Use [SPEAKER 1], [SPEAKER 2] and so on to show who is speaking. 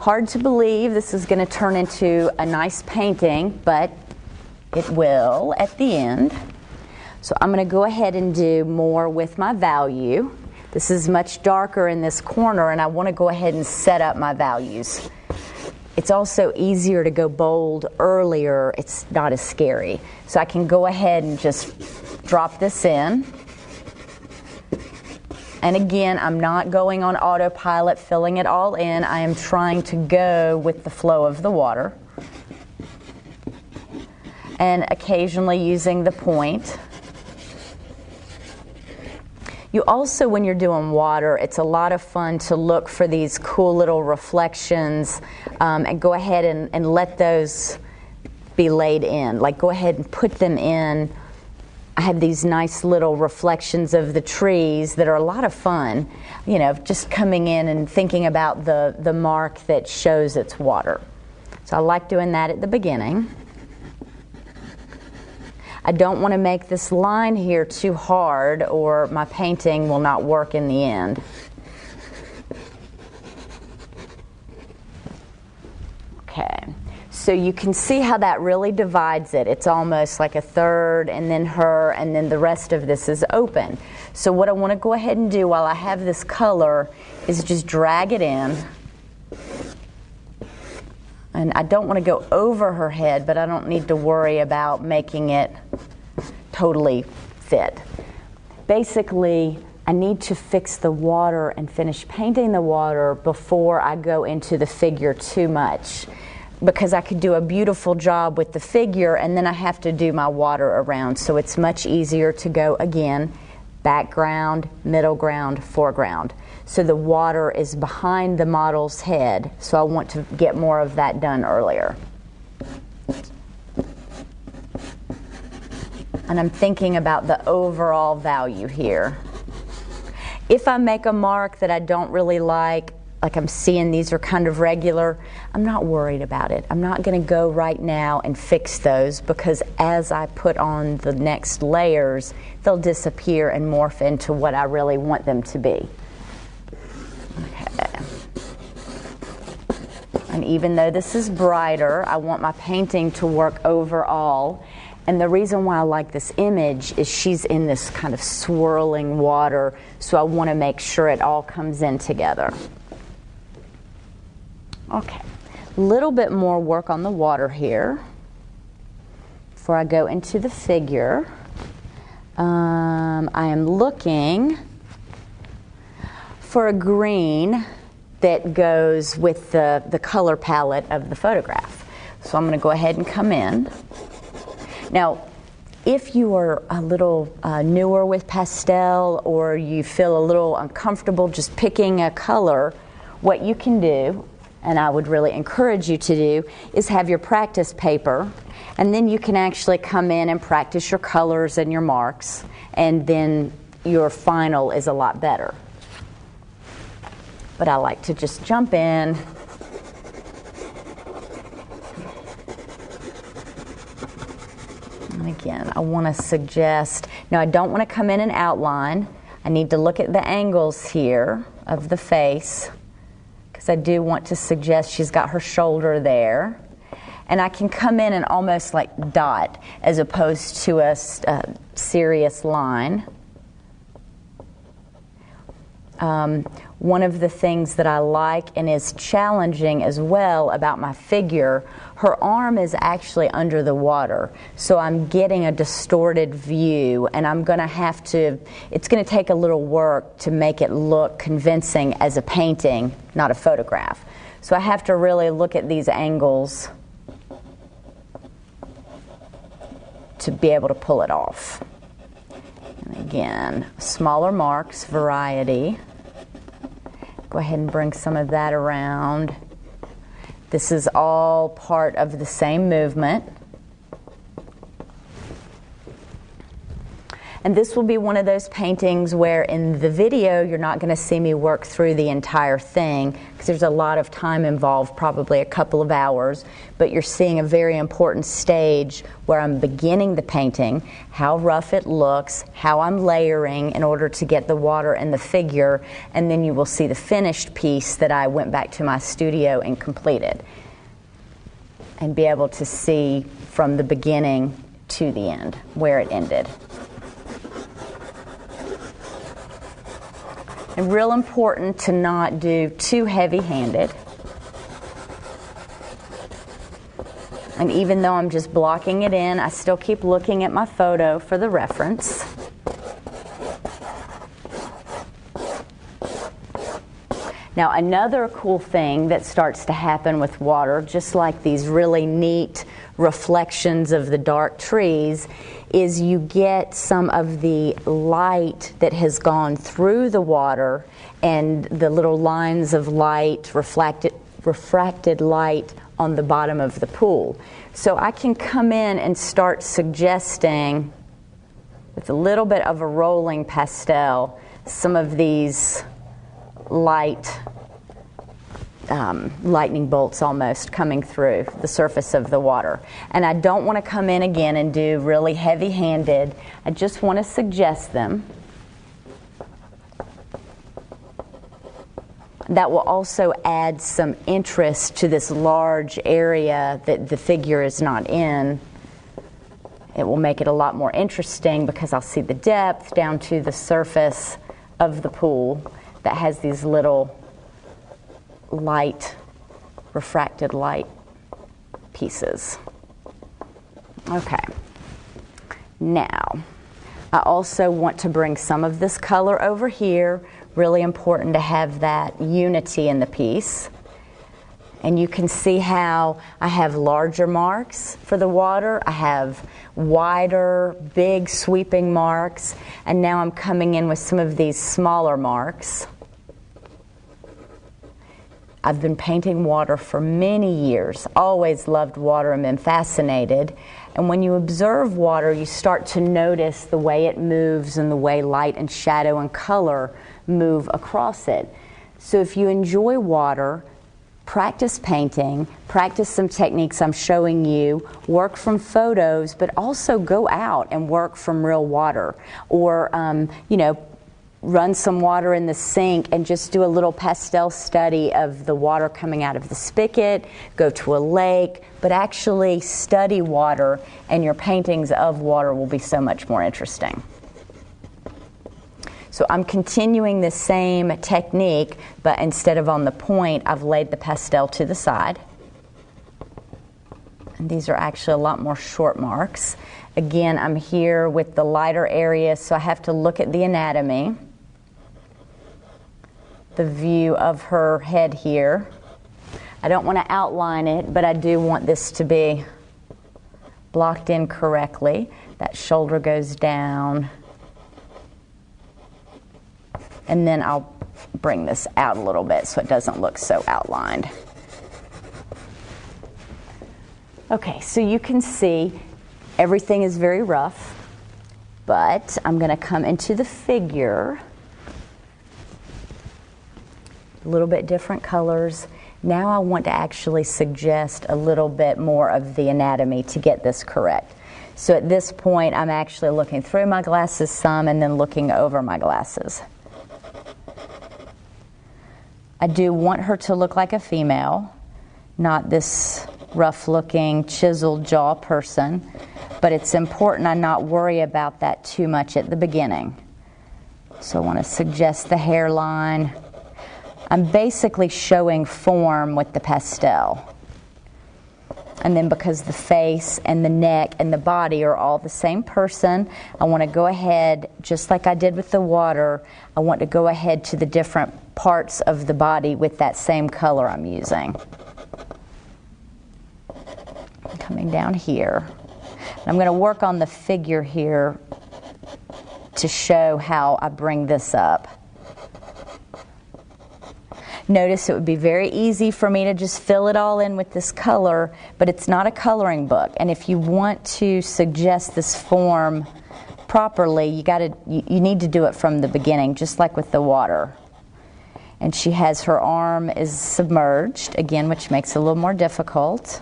[SPEAKER 1] Hard to believe this is going to turn into a nice painting, but it will at the end. So I'm going to go ahead and do more with my value. This is much darker in this corner, and I want to go ahead and set up my values. It's also easier to go bold earlier. It's not as scary. So I can go ahead and just drop this in. And again, I'm not going on autopilot, filling it all in. I am trying to go with the flow of the water. And occasionally using the point. You also, when you're doing water, it's a lot of fun to look for these cool little reflections and go ahead and let those be laid in. Like, go ahead and put them in. I have these nice little reflections of the trees that are a lot of fun, you know, just coming in and thinking about the mark that shows it's water. So I like doing that at the beginning. I don't want to make this line here too hard or my painting will not work in the end. Okay, so you can see how that really divides it. It's almost like a third and then her and then the rest of this is open. So what I want to go ahead and do while I have this color is just drag it in. And I don't want to go over her head, but I don't need to worry about making it totally fit. Basically, I need to fix the water and finish painting the water before I go into the figure too much, because I could do a beautiful job with the figure and then I have to do my water around. So it's much easier to go again, background, middle ground, foreground. So the water is behind the model's head, so I want to get more of that done earlier. And I'm thinking about the overall value here. If I make a mark that I don't really like I'm seeing these are kind of regular, I'm not worried about it. I'm not going to go right now and fix those, because as I put on the next layers, they'll disappear and morph into what I really want them to be. Okay. And even though this is brighter, I want my painting to work overall. And the reason why I like this image is she's in this kind of swirling water, so I want to make sure it all comes in together. Okay, a little bit more work on the water here before I go into the figure. I am looking for a green that goes with the color palette of the photograph. So I'm going to go ahead and come in. Now, if you are a little newer with pastel, or you feel a little uncomfortable just picking a color, what you can do, and I would really encourage you to do, is have your practice paper, and then you can actually come in and practice your colors and your marks, and then your final is a lot better. But I like to just jump in. And again, I want to suggest, now I don't want to come in and outline. I need to look at the angles here of the face, because I do want to suggest she's got her shoulder there. And I can come in and almost like dot as opposed to a serious line. One of the things that I like and is challenging as well about my figure, her arm is actually under the water, so I'm getting a distorted view, and I'm going to have to, it's going to take a little work to make it look convincing as a painting, not a photograph. So I have to really look at these angles to be able to pull it off. And again, smaller marks, variety. Go ahead and bring some of that around. This is all part of the same movement. And this will be one of those paintings where in the video you're not going to see me work through the entire thing because there's a lot of time involved, probably a couple of hours, but you're seeing a very important stage where I'm beginning the painting, how rough it looks, how I'm layering in order to get the water and the figure, and then you will see the finished piece that I went back to my studio and completed, and be able to see from the beginning to the end where it ended. And real important to not do too heavy-handed. And even though I'm just blocking it in, I still keep looking at my photo for the reference. Now, another cool thing that starts to happen with water, just like these really neat reflections of the dark trees, is you get some of the light that has gone through the water and the little lines of light, refracted light on the bottom of the pool. So I can come in and start suggesting, with a little bit of a rolling pastel, some of these lightning bolts almost coming through the surface of the water. And I don't want to come in again and do really heavy-handed. I just want to suggest them. That will also add some interest to this large area that the figure is not in. It will make it a lot more interesting because I'll see the depth down to the surface of the pool that has these little refracted light pieces. Okay. Now, I also want to bring some of this color over here. Really important to have that unity in the piece. And you can see how I have larger marks for the water. I have wider, big sweeping marks. And now I'm coming in with some of these smaller marks. I've been painting water for many years, always loved water and been fascinated. And when you observe water, you start to notice the way it moves and the way light and shadow and color move across it. So if you enjoy water, practice painting, practice some techniques I'm showing you, work from photos, but also go out and work from real water. Or, run some water in the sink and just do a little pastel study of the water coming out of the spigot, go to a lake, but actually study water, and your paintings of water will be so much more interesting. So I'm continuing the same technique, but instead of on the point, I've laid the pastel to the side. And these are actually a lot more short marks. Again, I'm here with the lighter area, so I have to look at the anatomy. The view of her head here. I don't want to outline it, but I do want this to be blocked in correctly. That shoulder goes down. And then I'll bring this out a little bit so it doesn't look so outlined. Okay, so you can see everything is very rough, but I'm going to come into the figure. A little bit different colors. Now I want to actually suggest a little bit more of the anatomy to get this correct. So at this point, I'm actually looking through my glasses some and then looking over my glasses. I do want her to look like a female, not this rough-looking, chiseled jaw person, but it's important I not worry about that too much at the beginning. So I want to suggest the hairline. I'm basically showing form with the pastel. And then because the face and the neck and the body are all the same person, I want to go ahead, just like I did with the water, I want to go ahead to the different parts of the body with that same color I'm using. Coming down here. And I'm going to work on the figure here to show how I bring this up. Notice it would be very easy for me to just fill it all in with this color, but it's not a coloring book. And if you want to suggest this form properly, you need to do it from the beginning, just like with the water. And she has her arm is submerged again, which makes it a little more difficult.